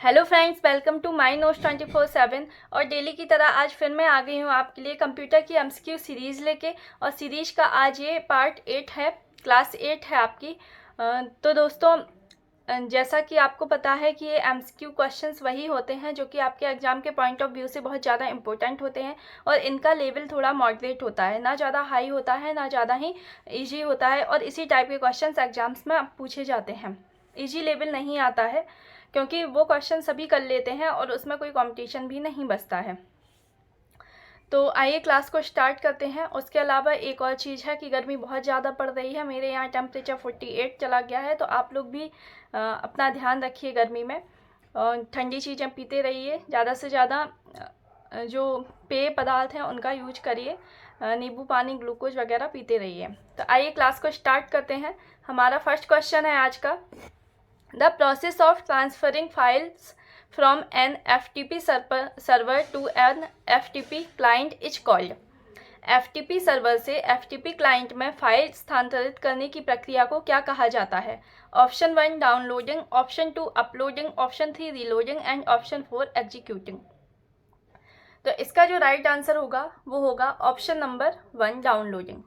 Hello friends, welcome to my notes 24/7। और daily की तरह आज फिर मैं आ गई हूँ आपके लिए कंप्यूटर की एमसीक्यू सीरीज़ लेके। और सीरीज का आज ये पार्ट 8 है, क्लास 8 है आपकी। तो दोस्तों, जैसा कि आपको पता है कि ये एमसीक्यू क्वेश्चंस वही होते हैं जो कि आपके एग्ज़ाम के पॉइंट ऑफ व्यू से बहुत ज़्यादा इंपॉर्टेंट होते हैं। और इनका लेवल थोड़ा मॉडरेट होता है, ना ज़्यादा हाई होता है ना ज़्यादा ही ईजी होता है। और इसी टाइप के क्वेश्चंस एग्जाम्स में पूछे जाते हैं। ईजी लेवल नहीं आता है क्योंकि वो क्वेश्चन सभी कर लेते हैं और उसमें कोई कंपटीशन भी नहीं बचता है। तो आइए क्लास को स्टार्ट करते हैं। उसके अलावा एक और चीज़ है कि गर्मी बहुत ज़्यादा पड़ रही है। मेरे यहाँ टेम्परेचर 48 चला गया है, तो आप लोग भी अपना ध्यान रखिए गर्मी में। ठंडी चीज़ें पीते रहिए, ज़्यादा से ज़्यादा जो पेय पदार्थ हैं उनका यूज करिए। नींबू पानी, ग्लूकोज वगैरह पीते रहिए। तो आइए क्लास को स्टार्ट करते हैं। हमारा फर्स्ट क्वेश्चन है आज का, The process of transferring files from an FTP server to an FTP client is called। FTP server से FTP क्लाइंट में फाइल स्थानांतरित करने की प्रक्रिया को क्या कहा जाता है? Option 1 downloading, option 2 uploading, option 3 reloading and option 4 executing. तो इसका जो राइट आंसर होगा वो होगा ऑप्शन नंबर 1 डाउनलोडिंग।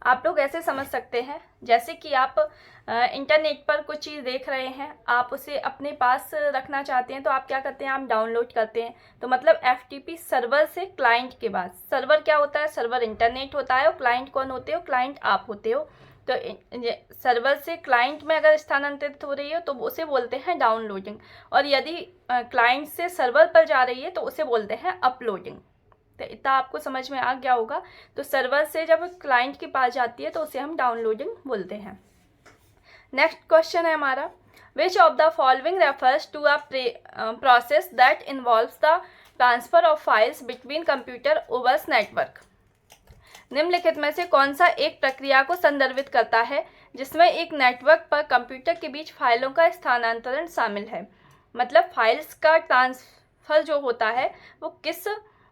आप लोग ऐसे समझ सकते हैं जैसे कि आप इंटरनेट पर कुछ चीज़ देख रहे हैं, आप उसे अपने पास रखना चाहते हैं, तो आप क्या करते हैं, आप डाउनलोड करते हैं। तो मतलब एफटीपी सर्वर से क्लाइंट के बाद, सर्वर क्या होता है, सर्वर इंटरनेट होता है, और क्लाइंट कौन होते हो, क्लाइंट आप होते हो। तो सर्वर से क्लाइंट में अगर स्थानांतरित हो रही हो तो उसे बोलते हैं डाउनलोडिंग, और यदि क्लाइंट से सर्वर पर जा रही है तो उसे बोलते हैं अपलोडिंग। तो इतना आपको समझ में आ गया होगा। तो सर्वर से जब क्लाइंट के पास जाती है तो उसे हम डाउनलोडिंग बोलते हैं। नेक्स्ट क्वेश्चन है हमारा, which of the following refers to a process that involves the transfer of files between computer overs network. निम्नलिखित में से कौन सा एक प्रक्रिया को संदर्भित करता है जिसमें एक नेटवर्क पर कंप्यूटर के बीच फाइलों का स्थानांतरण शामिल है? मतलब फाइल्स का ट्रांसफर जो होता है वो किस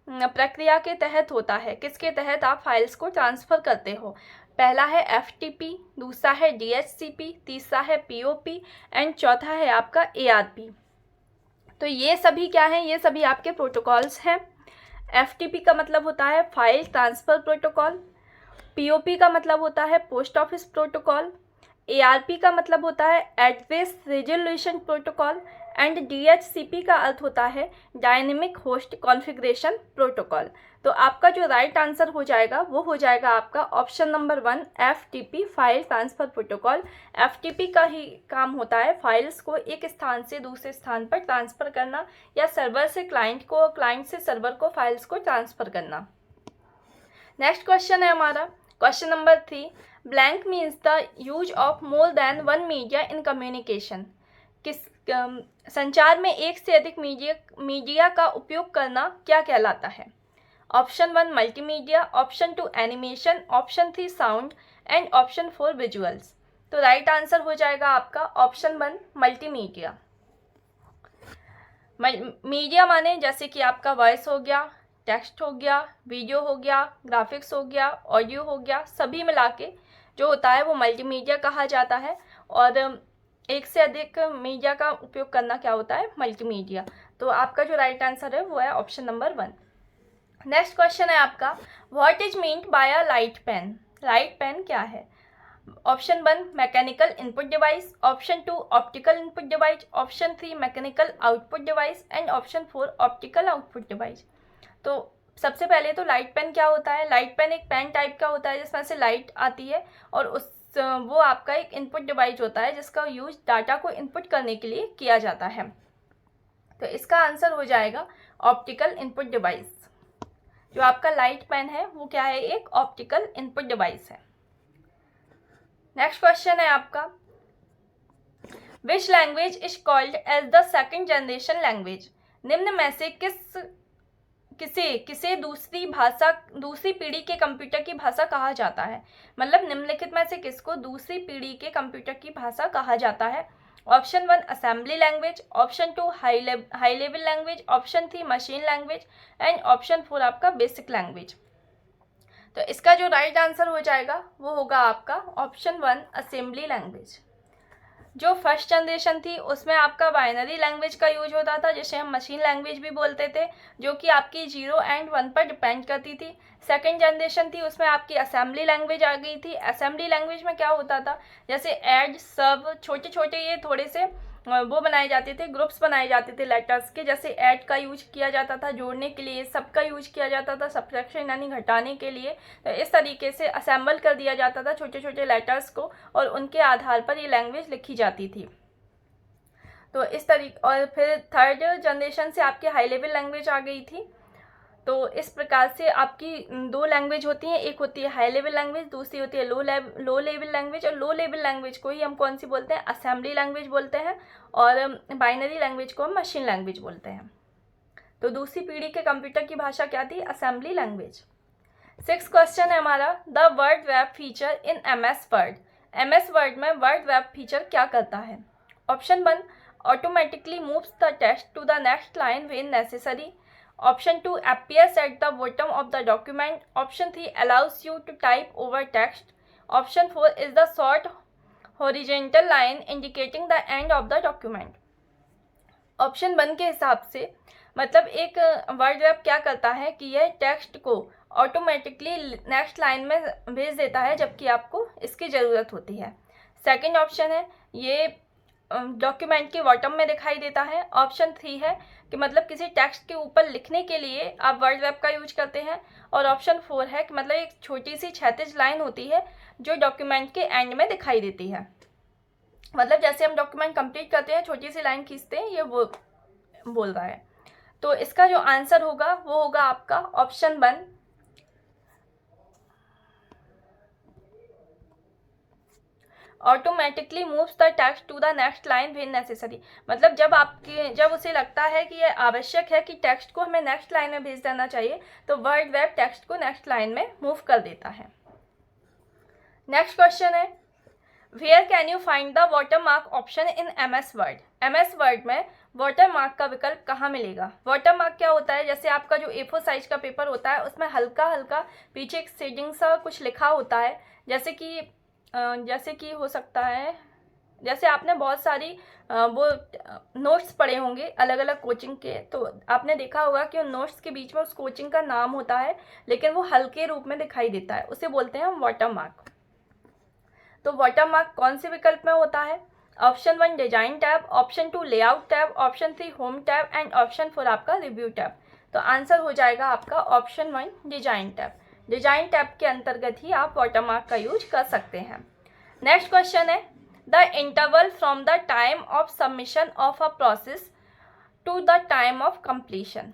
प्रक्रिया के तहत होता है, किसके तहत आप फाइल्स को ट्रांसफ़र करते हो? पहला है FTP, दूसरा है DHCP, तीसरा है POP एंड चौथा है आपका ARP। तो ये सभी क्या हैं, ये सभी आपके प्रोटोकॉल्स हैं। FTP का मतलब होता है फाइल ट्रांसफ़र प्रोटोकॉल, POP का मतलब होता है पोस्ट ऑफिस प्रोटोकॉल, ARP का मतलब होता है address resolution protocol and DHCP का अर्थ होता है डायनेमिक होस्ट कॉन्फ़िगरेशन प्रोटोकॉल। तो आपका जो राइट आंसर हो जाएगा वो हो जाएगा आपका option number 1 FTP, file transfer protocol. FTP का ही काम होता है फाइल्स को एक स्थान से दूसरे स्थान पर ट्रांसफ़र करना, या सर्वर से क्लाइंट को, क्लाइंट से सर्वर को फाइल्स को ट्रांसफ़र करना। नेक्स्ट क्वेश्चन है हमारा, question number 3, blank means the use of more than one media in communication. किस संचार में एक से अधिक मीडिया का उपयोग करना क्या कहलाता है? Option 1 multimedia, option 2 animation, option 3 sound and option 4 visuals. तो राइट आंसर हो जाएगा आपका ऑप्शन 1 मल्टीमीडिया। मीडिया माने जैसे कि आपका वॉइस हो गया, टेक्स्ट हो गया, वीडियो हो गया, ग्राफिक्स हो गया, ऑडियो हो गया, सभी मिला के जो होता है वो मल्टीमीडिया कहा जाता है। और एक से अधिक मीडिया का उपयोग करना क्या होता है, मल्टीमीडिया। तो आपका जो राइट आंसर है वो है ऑप्शन नंबर 1। नेक्स्ट क्वेश्चन है आपका, what is meant by a light pen. Light pen क्या है? Option 1 mechanical input device, option 2 optical input device, option 3 mechanical output device and option 4 optical output device. तो सबसे पहले तो लाइट पेन क्या होता है? लाइट पेन एक पेन टाइप का होता है जिसमें से लाइट आती है, और वो आपका एक इनपुट डिवाइस होता है जिसका यूज डाटा को इनपुट करने के लिए किया जाता है। तो इसका आंसर हो जाएगा ऑप्टिकल इनपुट डिवाइस। जो आपका लाइट पेन है वो क्या है, एक ऑप्टिकल इनपुट डिवाइस है। नेक्स्ट क्वेश्चन है आपका, which language is called as the second generation language. निम्न में से किसे दूसरी पीढ़ी के कंप्यूटर की भाषा कहा जाता है? मतलब निम्नलिखित में से किसको दूसरी पीढ़ी के कंप्यूटर की भाषा कहा जाता है? Option 1 assembly language, option 2 high level language, option 3 machine language and option 4 आपका बेसिक लैंग्वेज। तो इसका जो राइट आंसर हो जाएगा वो होगा आपका ऑप्शन 1 असेंबली लैंग्वेज। जो फर्स्ट जनरेशन थी उसमें आपका बाइनरी लैंग्वेज का यूज होता था, जिसे हम मशीन लैंग्वेज भी बोलते थे, जो कि आपकी 0 एंड 1 पर डिपेंड करती थी। सेकंड जनरेशन थी उसमें आपकी असेंबली लैंग्वेज आ गई थी। असेंबली लैंग्वेज में क्या होता था, जैसे ऐड, सब, छोटे छोटे ये थोड़े से वो बनाए जाते थे, ग्रुप्स बनाए जाते थे लेटर्स के। जैसे ऐड का यूज किया जाता था जोड़ने के लिए, सब का यूज किया जाता था सब्ट्रैक्शन यानी घटाने के लिए। तो इस तरीके से असेंबल कर दिया जाता था छोटे छोटे लेटर्स को, और उनके आधार पर ये लैंग्वेज लिखी जाती थी। तो इस तरीके, और फिर थर्ड जनरेशन से आपकी हाई लेवल लैंग्वेज आ गई थी। तो इस प्रकार से आपकी दो लैंग्वेज होती हैं, एक होती है हाई लेवल लैंग्वेज, दूसरी होती है लो लेवल लैंग्वेज। और लो लेवल लैंग्वेज को ही हम कौन सी बोलते हैं, असेंबली लैंग्वेज बोलते हैं, और बाइनरी लैंग्वेज को हम मशीन लैंग्वेज बोलते हैं। तो दूसरी पीढ़ी के कंप्यूटर की भाषा क्या थी, असेंबली लैंग्वेज। 6th क्वेश्चन है हमारा, the word web feature in MS word. MS word में वर्ड वेब फीचर क्या करता है। Option 1, automatically moves the text to the next line when necessary. Option 2, appears at the bottom of the document. Option 3, allows you to type over text. Option 4 is the short horizontal line indicating the end of the document. Option 1 के हिसाब से मतलब एक word web क्या करता है कि यह टेक्स्ट को ऑटोमेटिकली नेक्स्ट लाइन में भेज देता है जबकि आपको इसकी ज़रूरत होती है। सेकंड ऑप्शन है ये डॉक्यूमेंट के बॉटम में दिखाई देता है। ऑप्शन 3 है कि मतलब किसी टेक्स्ट के ऊपर लिखने के लिए आप वर्ड वेब का यूज करते हैं। और ऑप्शन 4 है कि मतलब एक छोटी सी क्षैतिज लाइन होती है जो डॉक्यूमेंट के एंड में दिखाई देती है। मतलब जैसे हम डॉक्यूमेंट कंप्लीट करते हैं, छोटी सी लाइन खींचते हैं, ये वो बोल रहा है। तो इसका जो आंसर होगा वो होगा आपका option 1, automatically moves the text to the next line when necessary. मतलब जब उसे लगता है कि यह आवश्यक है कि टेक्स्ट को हमें नेक्स्ट लाइन में भेज देना चाहिए, तो वर्ड वेब टेक्स्ट को नेक्स्ट लाइन में मूव कर देता है। नेक्स्ट क्वेश्चन है, where can you find the watermark option in MS word. MS word में वाटरमार्क का विकल्प कहाँ मिलेगा। वाटरमार्क क्या होता है, जैसे आपका जो A4 साइज का पेपर होता है उसमें हल्का हल्का पीछे एक शेडिंग सा कुछ लिखा होता है, जैसे कि हो सकता है, जैसे आपने बहुत सारी वो नोट्स पढ़े होंगे अलग अलग कोचिंग के, तो आपने देखा होगा कि उन नोट्स के बीच में उस कोचिंग का नाम होता है लेकिन वो हल्के रूप में दिखाई देता है, उसे बोलते हैं हम वाटरमार्क। तो वाटरमार्क कौन से विकल्प में होता है। Option 1 design tab, option 2 layout tab, option 3 home tab and option 4 आपका रिव्यू टैब। तो आंसर हो जाएगा आपका option 1 design tab. Design tab के अंतर्गत ही आप वाटरमार्क का यूज कर सकते हैं। नेक्स्ट क्वेश्चन है, the interval from the time of submission of a process to the time of completion.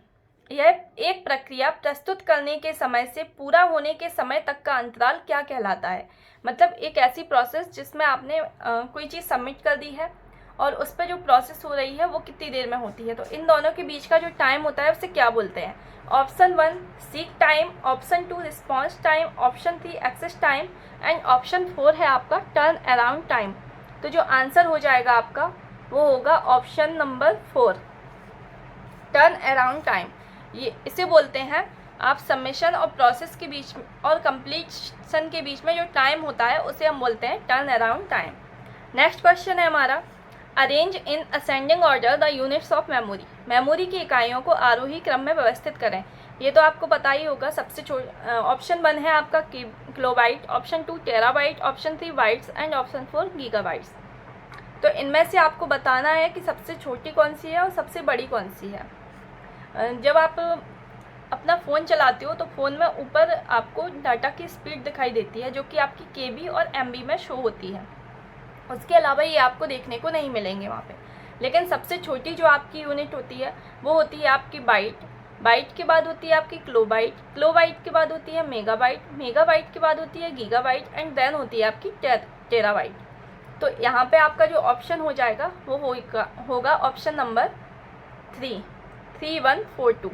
यह एक प्रक्रिया प्रस्तुत करने के समय से पूरा होने के समय तक का अंतराल क्या कहलाता है। मतलब एक ऐसी प्रोसेस जिसमें आपने कोई चीज़ सबमिट कर दी है और उस पर जो प्रोसेस हो रही है वो कितनी देर में होती है, तो इन दोनों के बीच का जो टाइम होता है उसे क्या बोलते हैं। Option 1 seek time, option 2 response time, option 3 access time and option 4 है आपका टर्न अराउंड टाइम। तो जो आंसर हो जाएगा आपका वो होगा option number 4 turn around time. ये इसे बोलते हैं आप सबमिशन और प्रोसेस के बीच और कंप्लीशन के बीच में जो टाइम होता है उसे हम बोलते हैं turn around time. Next question है हमारा, arrange in ascending order the units of memory. Memory की इकाइयों को आरोही क्रम में व्यवस्थित करें। ये तो आपको पता ही होगा। ऑप्शन 1 है आपका kilobyte, option 2 terabyte, option 3 bytes and option 4 gigabytes. तो इनमें से आपको बताना है कि सबसे छोटी कौन सी है और सबसे बड़ी कौन सी है। जब आप अपना फ़ोन चलाते हो तो फ़ोन में ऊपर आपको डाटा की स्पीड दिखाई देती है जो कि आपकी KB और MB में शो होती है। उसके अलावा ये आपको देखने को नहीं मिलेंगे वहाँ पे। लेकिन सबसे छोटी जो आपकी यूनिट होती है वो होती है आपकी बाइट, बाइट के बाद होती है आपकी किलोबाइट, किलोबाइट के बाद होती है मेगाबाइट, मेगाबाइट के बाद होती है गीगाबाइट एंड देन होती है आपकी टेराबाइट। तो यहाँ पे आपका जो ऑप्शन हो जाएगा वो होगा ऑप्शन नंबर 3142।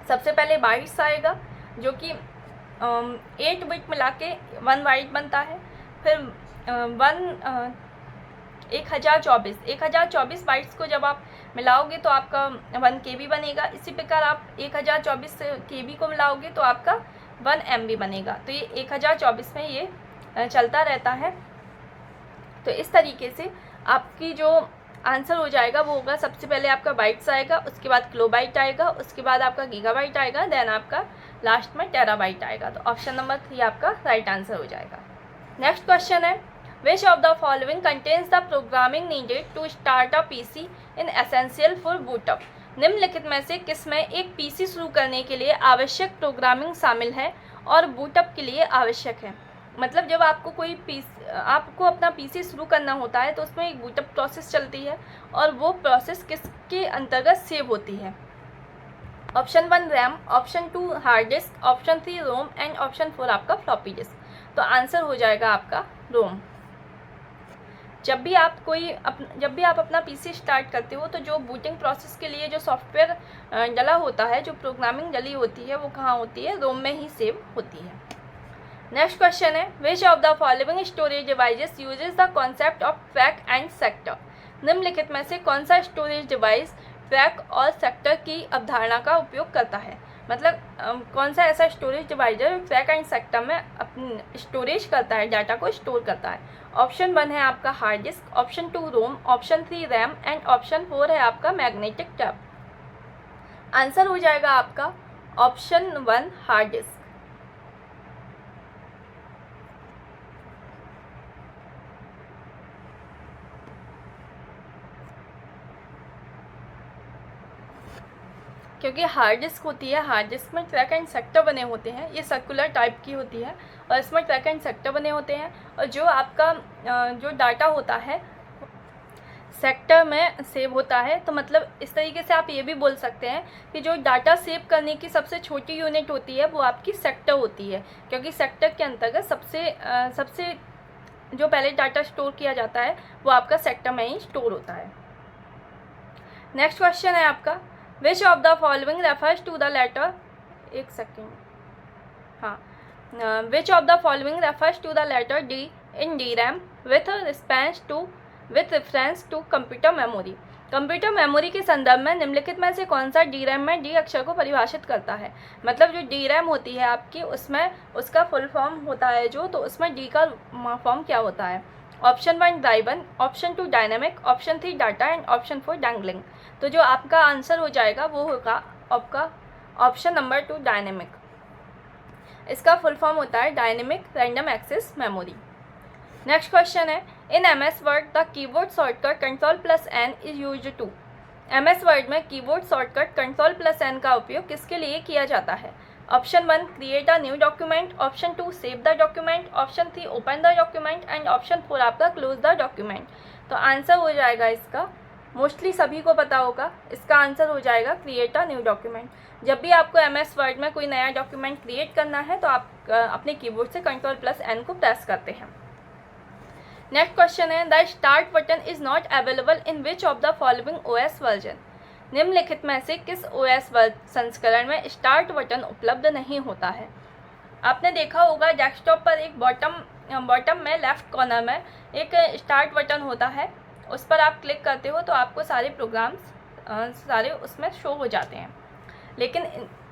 सबसे पहले बाइट्स आएगा जो कि 8 बिट मिला के 1 बाइट बनता है। फिर 1024 बाइट्स को जब आप मिलाओगे तो आपका 1 KB बनेगा। इसी प्रकार आप 1024 KB को मिलाओगे तो आपका 1 MB बनेगा। तो ये 1024 में ये चलता रहता है। तो इस तरीके से आपकी जो आंसर हो जाएगा वो होगा, सबसे पहले आपका बाइट्स आएगा, उसके बाद किलोबाइट आएगा, उसके बाद आपका गीगाबाइट आएगा, देन आपका लास्ट में टेराबाइट आएगा। तो ऑप्शन नंबर 3 आपका राइट आंसर हो जाएगा। नेक्स्ट क्वेश्चन है, which of the following contains the programming needed to start a PC in essential for bootup. निम्नलिखित में से किस में एक पीसी शुरू करने के लिए आवश्यक प्रोग्रामिंग शामिल है और बूटअप के लिए आवश्यक है। मतलब जब आपको अपना पीसी शुरू करना होता है तो उसमें एक बूटअप प्रोसेस चलती है और वो प्रोसेस किसके अंतर्गत सेव होती है। Option 1 RAM, option 2 hard disk, option 3 ROM and option 4 आपका फ्लॉपी डिस्क। तो आंसर हो जाएगा आपका रोम। जब भी आप अपना पीसी स्टार्ट करते हो तो जो बूटिंग प्रोसेस के लिए जो सॉफ्टवेयर डला होता है, जो प्रोग्रामिंग डली होती है, वो कहाँ होती है, रोम में ही सेव होती है। नेक्स्ट क्वेश्चन है, which of the following storage devices uses the concept of track and sector. निम्नलिखित में से कौन सा स्टोरेज डिवाइस ट्रैक और सेक्टर की अवधारणा का उपयोग करता है। मतलब कौन सा ऐसा स्टोरेज डिवाइस है जो ट्रैक एंड सेक्टर में अपनी स्टोरेज करता है, डाटा को स्टोर करता है। ऑप्शन 1 है आपका hard disk, option 2 ROM, option 3 RAM and option 4 है आपका मैग्नेटिक टैब। आंसर हो जाएगा आपका ऑप्शन 1 हार्ड डिस्क। क्योंकि हार्ड डिस्क होती है, हार्ड डिस्क में ट्रैक एंड सेक्टर बने होते हैं, ये सर्कुलर टाइप की होती है और इसमें ट्रैक एंड सेक्टर बने होते हैं और जो आपका जो डाटा होता है सेक्टर में सेव होता है। तो मतलब इस तरीके से आप ये भी बोल सकते हैं कि जो डाटा सेव करने की सबसे छोटी यूनिट होती है वो आपकी सेक्टर होती है, क्योंकि सेक्टर के अंतर्गत सबसे जो पहले डाटा स्टोर किया जाता है वो आपका सेक्टर में ही स्टोर होता है। नेक्स्ट क्वेश्चन है आपका, which of the following refers to the letter, एक सेकेंड, हाँ, which of the following refers to the letter D in D RAM with reference to computer memory. कंप्यूटर मेमोरी के संदर्भ में निम्नलिखित में से कौन सा डी रैम में डी अक्षर को परिभाषित करता है। मतलब जो डी रैम होती है आपकी, उसमें उसका फुल फॉर्म होता है जो, तो उसमें डी का फॉर्म क्या होता है। Option 1 driven, option 2 dynamic, option 3 data and option 4 dangling. तो जो आपका आंसर हो जाएगा वो होगा आपका ऑप्शन नंबर 2 डायनेमिक। इसका फुल फॉर्म होता है dynamic random access memory. Next question है, in MS word the keyboard shortcut Ctrl+N is used to. MS word में कीबोर्ड शॉर्टकट Ctrl+N का उपयोग किसके लिए किया जाता है। Option 1 create a new document, option 2 save the document, option 3 open the document and option 4 आपका क्लोज द डॉक्यूमेंट। तो आंसर हो जाएगा इसका, मोस्टली सभी को पता होगा, इसका आंसर हो जाएगा क्रिएट अ न्यू डॉक्यूमेंट। जब भी आपको MS वर्ड में कोई नया डॉक्यूमेंट क्रिएट करना है तो आप अपने कीबोर्ड से Ctrl+N को प्रेस करते हैं। नेक्स्ट क्वेश्चन है, the start button is not available in which of the following OS version. निम्नलिखित में से किस OS संस्करण में स्टार्ट बटन उपलब्ध नहीं होता है। आपने देखा होगा डेस्कटॉप पर एक बॉटम में लेफ्ट कॉर्नर में एक स्टार्ट बटन होता है, उस पर आप क्लिक करते हो तो आपको सारे प्रोग्राम्स सारे उसमें शो हो जाते हैं। लेकिन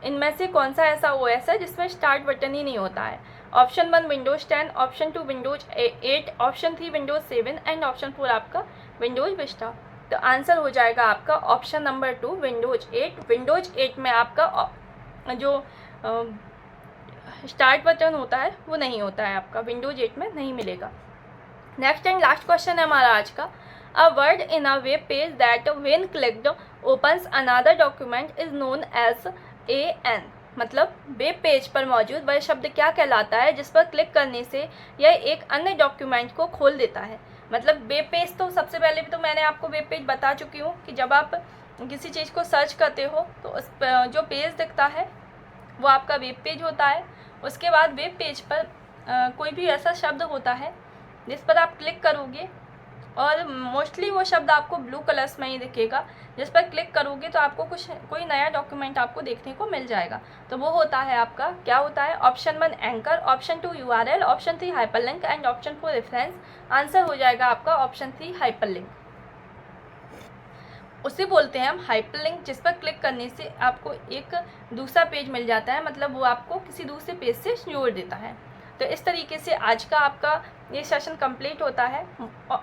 इनमें से कौन सा ऐसा OS है जिसमें स्टार्ट बटन ही नहीं होता है। Option 1 Windows 10, option 2 Windows 8, option 3 Windows 7 and option 4 आपका विंडोज़ विस्टा। तो आंसर हो जाएगा आपका ऑप्शन नंबर 2 विंडोज़ 8। विंडोज़ 8 में आपका जो स्टार्ट बटन होता है वो नहीं होता है, आपका विंडोज़ 8 में नहीं मिलेगा। नेक्स्ट एंड लास्ट क्वेश्चन है हमारा आज का, a word in a web page that when clicked opens another document is known as AN। मतलब वेब पेज पर मौजूद वह शब्द क्या कहलाता है जिस पर क्लिक करने से यह एक अन्य डॉक्यूमेंट को खोल देता है। मतलब वेब पेज, तो सबसे पहले भी तो मैंने आपको वेब पेज बता चुकी हूँ कि जब आप किसी चीज़ को सर्च करते हो तो उस जो पेज दिखता है वो आपका वेब पेज होता है। उसके बाद वेब पेज पर कोई भी ऐसा शब्द होता है जिस पर आप क्लिक करोगे और मोस्टली वो शब्द आपको ब्लू कलर्स में ही दिखेगा, जिस पर क्लिक करोगे तो आपको कोई नया डॉक्यूमेंट आपको देखने को मिल जाएगा। तो वो होता है आपका, क्या होता है, option 1 anchor, option 2 URL, option 3 hyperlink and option 4 reference. Answer हो जाएगा आपका ऑप्शन 3 हाइपरलिंक। उसे बोलते हैं हम हाइपरलिंक, जिस पर क्लिक करने से आपको एक दूसरा पेज मिल जाता है, मतलब वो आपको किसी दूसरे पेज से जोड़ देता है। तो इस तरीके से आज का आपका ये सेशन कंप्लीट होता है।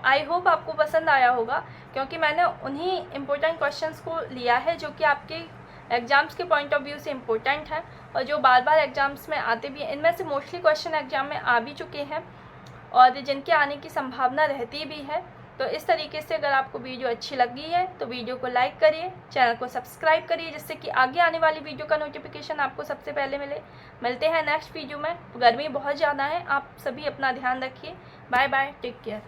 आई होप आपको पसंद आया होगा, क्योंकि मैंने उन्हीं इम्पोर्टेंट क्वेश्चंस को लिया है जो कि आपके एग्ज़ाम्स के पॉइंट ऑफ व्यू से इम्पोर्टेंट है और जो बार बार एग्ज़ाम्स में आते भी हैं। इनमें से मोस्टली क्वेश्चन एग्ज़ाम में आ भी चुके हैं और जिनके आने की संभावना रहती भी है। तो इस तरीके से अगर आपको वीडियो अच्छी लगी है तो वीडियो को लाइक करिए, चैनल को सब्सक्राइब करिए, जिससे कि आगे आने वाली वीडियो का नोटिफिकेशन आपको सबसे पहले मिले। मिलते हैं नेक्स्ट वीडियो में। गर्मी बहुत ज़्यादा है, आप सभी अपना ध्यान रखिए। Bye bye, take care.